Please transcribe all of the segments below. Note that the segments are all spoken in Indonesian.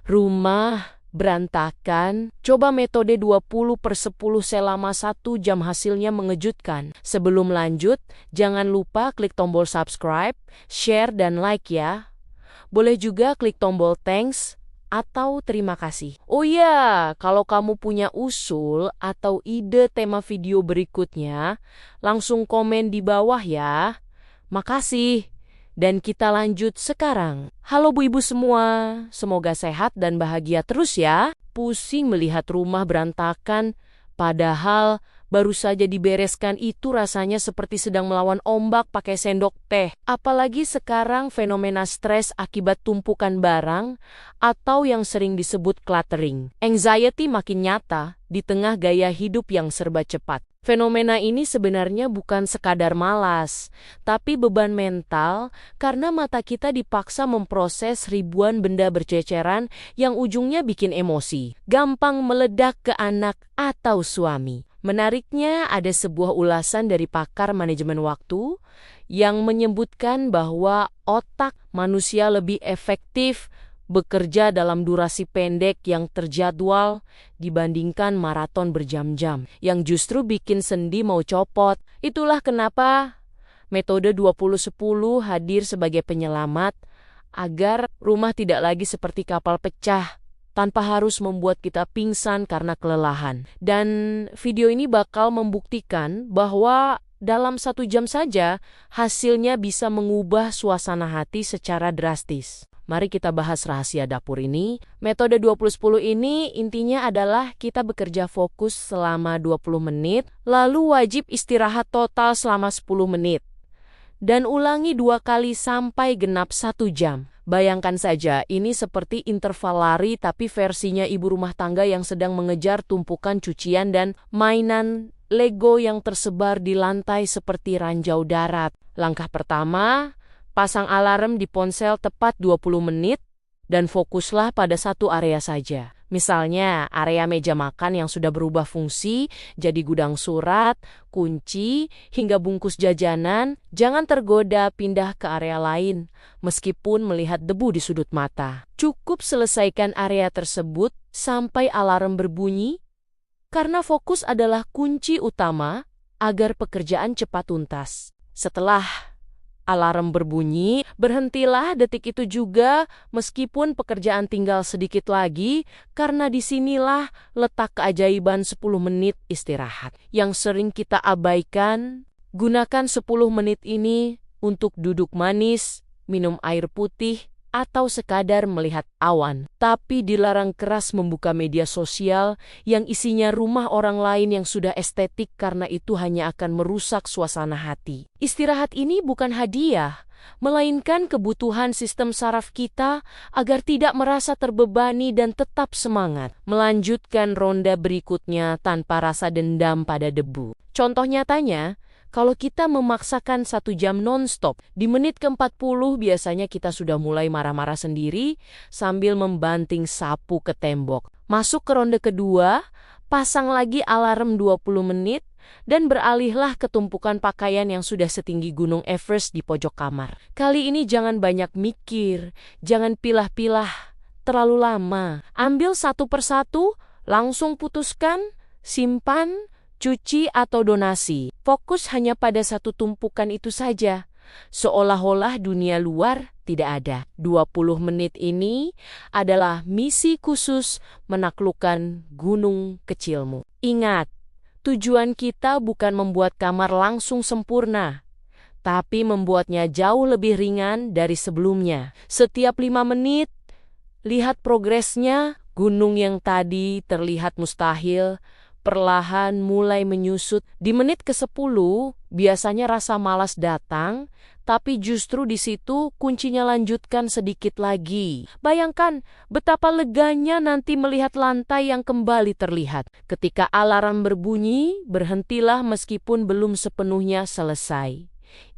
Rumah berantakan. Coba metode 20/10 selama 1 jam, hasilnya mengejutkan. Sebelum lanjut, jangan lupa klik tombol subscribe, share, dan like ya. Boleh juga klik tombol thanks atau terima kasih. Oh ya, kalau kamu punya usul atau ide tema video berikutnya, langsung komen di bawah ya. Makasih. Dan kita lanjut sekarang. Halo Bu Ibu semua, semoga sehat dan bahagia terus ya. Pusing melihat rumah berantakan, padahal baru saja dibereskan, itu rasanya seperti sedang melawan ombak pakai sendok teh. Apalagi sekarang fenomena stres akibat tumpukan barang atau yang sering disebut cluttering. Anxiety makin nyata di tengah gaya hidup yang serba cepat. Fenomena ini sebenarnya bukan sekadar malas, tapi beban mental karena mata kita dipaksa memproses ribuan benda berceceran yang ujungnya bikin emosi, gampang meledak ke anak atau suami. Menariknya, ada sebuah ulasan dari pakar manajemen waktu yang menyebutkan bahwa otak manusia lebih efektif bekerja dalam durasi pendek yang terjadwal dibandingkan maraton berjam-jam yang justru bikin sendi mau copot. Itulah kenapa metode 20/10 hadir sebagai penyelamat agar rumah tidak lagi seperti kapal pecah tanpa harus membuat kita pingsan karena kelelahan. Dan video ini bakal membuktikan bahwa dalam 1 jam saja hasilnya bisa mengubah suasana hati secara drastis. Mari kita bahas rahasia dapur ini. Metode 20/10 ini intinya adalah kita bekerja fokus selama 20 menit, lalu wajib istirahat total selama 10 menit. Dan ulangi 2 kali sampai genap 1 jam. Bayangkan saja, ini seperti interval lari tapi versinya ibu rumah tangga yang sedang mengejar tumpukan cucian dan mainan Lego yang tersebar di lantai seperti ranjau darat. Langkah pertama, pasang alarm di ponsel tepat 20 menit dan fokuslah pada satu area saja. Misalnya, area meja makan yang sudah berubah fungsi jadi gudang surat, kunci, hingga bungkus jajanan. Jangan tergoda pindah ke area lain, meskipun melihat debu di sudut mata. Cukup selesaikan area tersebut sampai alarm berbunyi, karena fokus adalah kunci utama agar pekerjaan cepat tuntas. Setelah alarm berbunyi, berhentilah detik itu juga meskipun pekerjaan tinggal sedikit lagi, karena disinilah letak keajaiban 10 menit istirahat yang sering kita abaikan. Gunakan 10 menit ini untuk duduk manis, minum air putih, atau sekadar melihat awan. Tapi dilarang keras membuka media sosial yang isinya rumah orang lain yang sudah estetik, karena itu hanya akan merusak suasana hati. Istirahat ini bukan hadiah, melainkan kebutuhan sistem saraf kita agar tidak merasa terbebani dan tetap semangat melanjutkan ronde berikutnya tanpa rasa dendam pada debu. Contoh nyatanya, kalau kita memaksakan 1 jam non-stop, di menit ke-40 biasanya kita sudah mulai marah-marah sendiri sambil membanting sapu ke tembok. Masuk ke ronde kedua, pasang lagi alarm 20 menit, dan beralihlah ke tumpukan pakaian yang sudah setinggi gunung Everest di pojok kamar. Kali ini jangan banyak mikir, jangan pilah-pilah terlalu lama. Ambil satu persatu, langsung putuskan, simpan, cuci atau donasi. Fokus hanya pada satu tumpukan itu saja, seolah-olah dunia luar tidak ada. 20 menit ini adalah misi khusus menaklukkan gunung kecilmu. Ingat, tujuan kita bukan membuat kamar langsung sempurna, tapi membuatnya jauh lebih ringan dari sebelumnya. Setiap 5 menit, lihat progresnya. Gunung yang tadi terlihat mustahil perlahan mulai menyusut. Di menit ke-10, biasanya rasa malas datang, tapi justru di situ kuncinya lanjutkan sedikit lagi. Bayangkan betapa leganya nanti melihat lantai yang kembali terlihat. Ketika alarm berbunyi, berhentilah meskipun belum sepenuhnya selesai.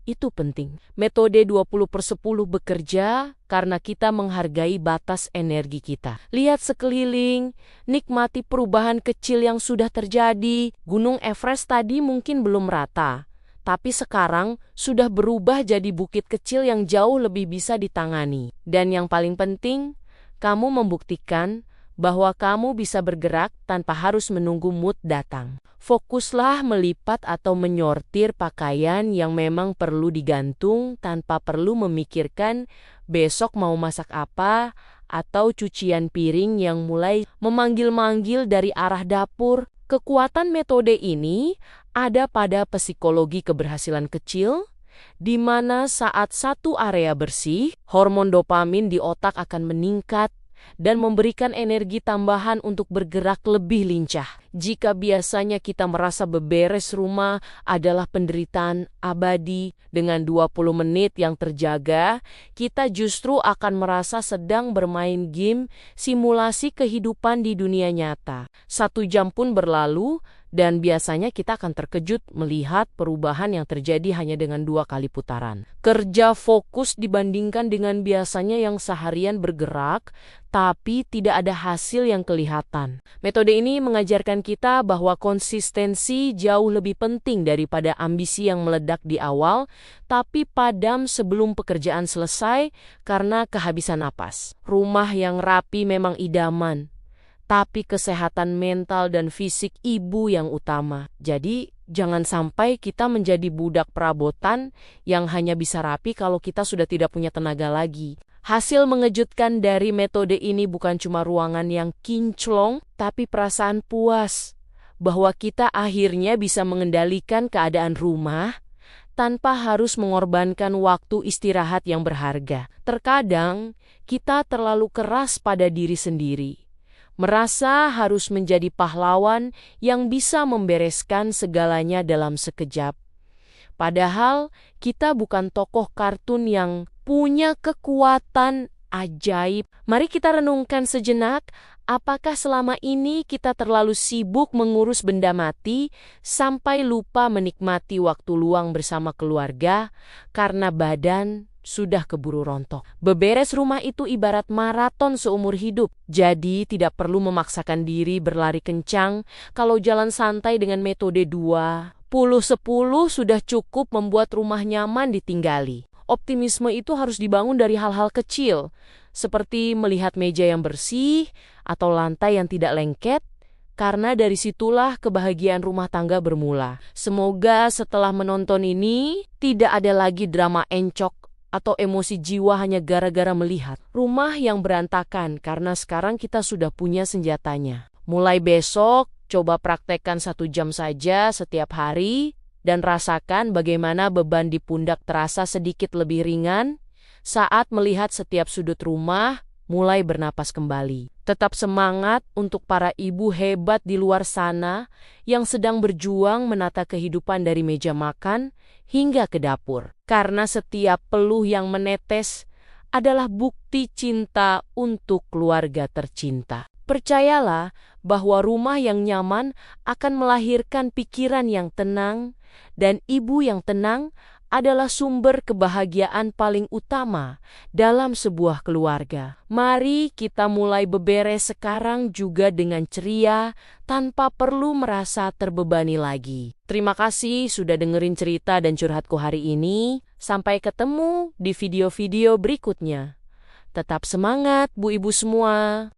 Itu penting. Metode 20/10 bekerja karena kita menghargai batas energi kita. Lihat sekeliling, nikmati perubahan kecil yang sudah terjadi. Gunung Everest tadi mungkin belum rata, tapi sekarang sudah berubah jadi bukit kecil yang jauh lebih bisa ditangani. Dan yang paling penting, kamu membuktikan bahwa kamu bisa bergerak tanpa harus menunggu mood datang. Fokuslah melipat atau menyortir pakaian yang memang perlu digantung tanpa perlu memikirkan besok mau masak apa atau cucian piring yang mulai memanggil-manggil dari arah dapur. Kekuatan metode ini ada pada psikologi keberhasilan kecil, di mana saat satu area bersih, hormon dopamin di otak akan meningkat dan memberikan energi tambahan untuk bergerak lebih lincah. Jika biasanya kita merasa beberes rumah adalah penderitaan abadi, dengan 20 menit yang terjaga, kita justru akan merasa sedang bermain game simulasi kehidupan di dunia nyata. 1 jam pun berlalu, dan biasanya kita akan terkejut melihat perubahan yang terjadi hanya dengan 2 kali putaran. Kerja fokus dibandingkan dengan biasanya yang seharian bergerak, tapi tidak ada hasil yang kelihatan. Metode ini mengajarkan kita bahwa konsistensi jauh lebih penting daripada ambisi yang meledak di awal, tapi padam sebelum pekerjaan selesai karena kehabisan napas. Rumah yang rapi memang idaman, tapi kesehatan mental dan fisik ibu yang utama. Jadi, jangan sampai kita menjadi budak perabotan yang hanya bisa rapi kalau kita sudah tidak punya tenaga lagi. Hasil mengejutkan dari metode ini bukan cuma ruangan yang kinclong, tapi perasaan puas bahwa kita akhirnya bisa mengendalikan keadaan rumah tanpa harus mengorbankan waktu istirahat yang berharga. Terkadang, kita terlalu keras pada diri sendiri, merasa harus menjadi pahlawan yang bisa membereskan segalanya dalam sekejap. Padahal kita bukan tokoh kartun yang punya kekuatan ajaib. Mari kita renungkan sejenak, apakah selama ini kita terlalu sibuk mengurus benda mati sampai lupa menikmati waktu luang bersama keluarga karena badan sudah keburu rontok. Beberes rumah itu ibarat maraton seumur hidup, jadi tidak perlu memaksakan diri berlari kencang. Kalau jalan santai dengan metode 20-10 sudah cukup membuat rumah nyaman ditinggali. Optimisme itu harus dibangun dari hal-hal kecil, seperti melihat meja yang bersih atau lantai yang tidak lengket, karena dari situlah kebahagiaan rumah tangga bermula. Semoga setelah menonton ini, tidak ada lagi drama encok atau emosi jiwa hanya gara-gara melihat rumah yang berantakan, karena sekarang kita sudah punya senjatanya. Mulai besok, coba praktekkan 1 jam saja setiap hari, dan rasakan bagaimana beban di pundak terasa sedikit lebih ringan saat melihat setiap sudut rumah mulai bernapas kembali. Tetap semangat untuk para ibu hebat di luar sana yang sedang berjuang menata kehidupan dari meja makan hingga ke dapur. Karena setiap peluh yang menetes adalah bukti cinta untuk keluarga tercinta. Percayalah bahwa rumah yang nyaman akan melahirkan pikiran yang tenang, dan ibu yang tenang adalah sumber kebahagiaan paling utama dalam sebuah keluarga. Mari kita mulai beberes sekarang juga dengan ceria, tanpa perlu merasa terbebani lagi. Terima kasih sudah dengerin cerita dan curhatku hari ini. Sampai ketemu di video-video berikutnya. Tetap semangat, Bu Ibu semua.